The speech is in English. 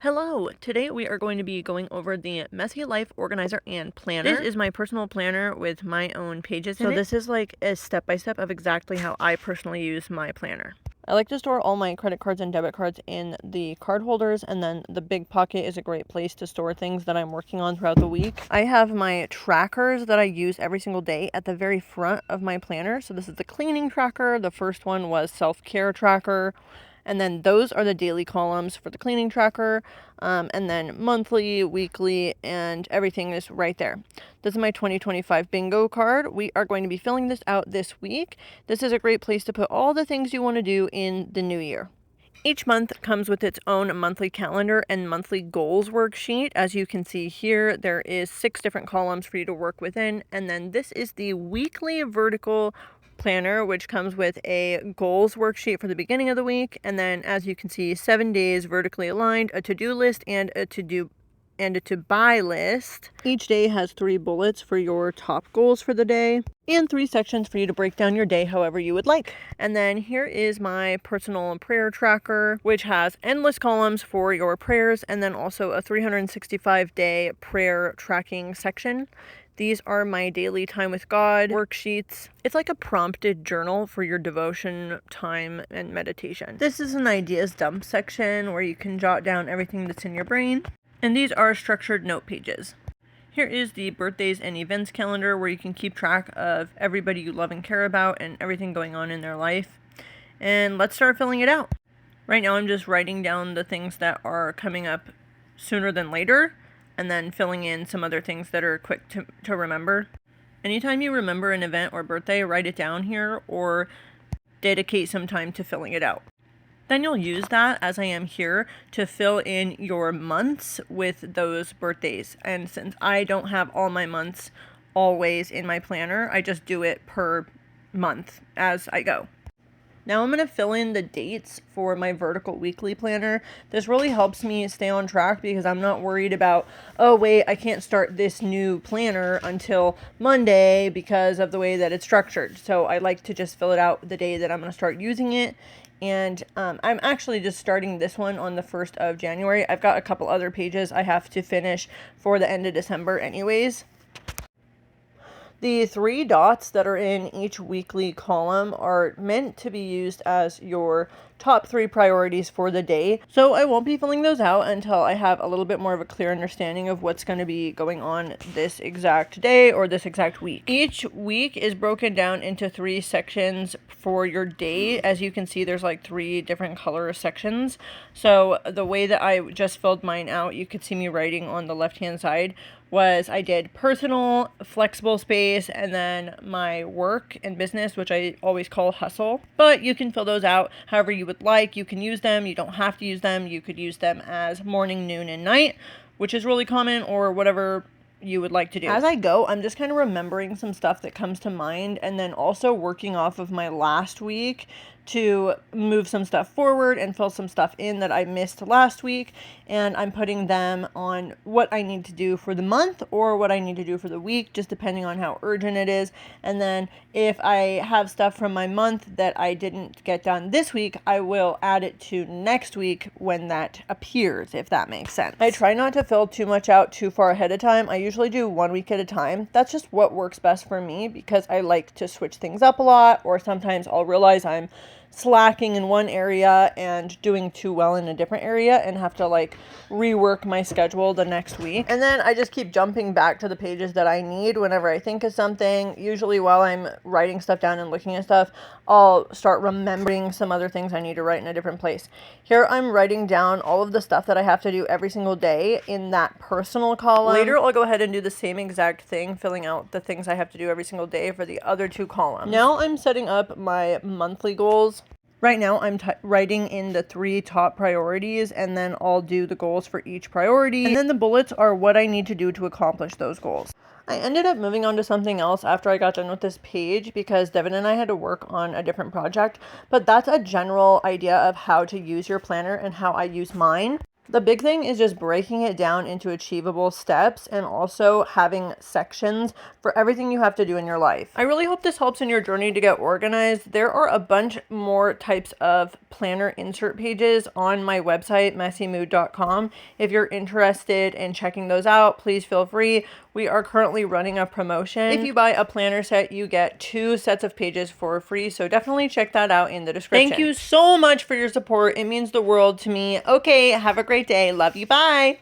Hello! Today we are going to be going over the Messy Life Organizer and Planner. This is my personal planner with my own pages in it. So this is like a step-by-step of exactly how I personally use my planner. I like to store all my credit cards and debit cards in the card holders, and then the big pocket is a great place to store things that I'm working on throughout the week. I have my trackers that I use every single day at the very front of my planner. So this is the cleaning tracker. The first one was self-care tracker. And then those are the daily columns for the cleaning tracker. And then monthly, weekly, and everything is right there. This is my 2025 bingo card. We are going to be filling this out this week. This is a great place to put all the things you want to do in the new year. Each month comes with its own monthly calendar and monthly goals worksheet. As you can see here, there is 6 different columns for you to work within. And then this is the weekly vertical planner, which comes with a goals worksheet for the beginning of the week. And then as you can see, 7 days vertically aligned, a to-do list and a to-buy list. Each day has 3 bullets for your top goals for the day and 3 sections for you to break down your day however you would like. And then here is my personal prayer tracker, which has endless columns for your prayers and then also a 365-day prayer tracking section. These are my daily time with God worksheets. It's like a prompted journal for your devotion time and meditation. This is an ideas dump section where you can jot down everything that's in your brain. And these are structured note pages. Here is the birthdays and events calendar where you can keep track of everybody you love and care about and everything going on in their life. And let's start filling it out. Right now I'm just writing down the things that are coming up sooner than later, and then filling in some other things that are quick to remember. Anytime you remember an event or birthday, write it down here or dedicate some time to filling it out. Then you'll use that, as I am here, to fill in your months with those birthdays. And since I don't have all my months always in my planner, I just do it per month as I go. Now I'm going to fill in the dates for my vertical weekly planner. This really helps me stay on track because I'm not worried about, oh wait, I can't start this new planner until Monday because of the way that it's structured. So I like to just fill it out the day that I'm going to start using it. And I'm actually just starting this one on the 1st of January. I've got a couple other pages I have to finish for the end of December anyways. The 3 dots that are in each weekly column are meant to be used as your top 3 priorities for the day. So I won't be filling those out until I have a little bit more of a clear understanding of what's going to be going on this exact day or this exact week. Each week is broken down into 3 sections for your day. As you can see, there's like 3 different color sections. So the way that I just filled mine out, you could see me writing on the left-hand side, was I did personal, flexible space, and then my work and business, which I always call hustle. But you can fill those out however you would like. You can use them. You don't have to use them. You could use them as morning, noon, and night, which is really common, or whatever you would like to do. As I go, I'm just kind of remembering some stuff that comes to mind and then also working off of my last week to move some stuff forward and fill some stuff in that I missed last week. And I'm putting them on what I need to do for the month or what I need to do for the week, just depending on how urgent it is. And then if I have stuff from my month that I didn't get done this week, I will add it to next week when that appears, if that makes sense. I try not to fill too much out too far ahead of time. I usually do 1 week at a time. That's just what works best for me because I like to switch things up a lot, or sometimes I'll realize I'm slacking in one area and doing too well in a different area and have to like rework my schedule the next week. And then I just keep jumping back to the pages that I need whenever I think of something. Usually while I'm writing stuff down and looking at stuff, I'll start remembering some other things I need to write in a different place. Here I'm writing down all of the stuff that I have to do every single day in that personal column. Later I'll go ahead and do the same exact thing, filling out the things I have to do every single day for the other 2 columns. Now I'm setting up my monthly goals. Right now, I'm writing in the 3 top priorities, and then I'll do the goals for each priority. And then the bullets are what I need to do to accomplish those goals. I ended up moving on to something else after I got done with this page because Devin and I had to work on a different project. But that's a general idea of how to use your planner and how I use mine. The big thing is just breaking it down into achievable steps and also having sections for everything you have to do in your life. I really hope this helps in your journey to get organized. There are a bunch more types of planner insert pages on my website, messymood.com. If you're interested in checking those out, please feel free. We are currently running a promotion. If you buy a planner set, you get 2 sets of pages for free. So definitely check that out in the description. Thank you so much for your support. It means the world to me. Okay, have a great day. Love you. Bye.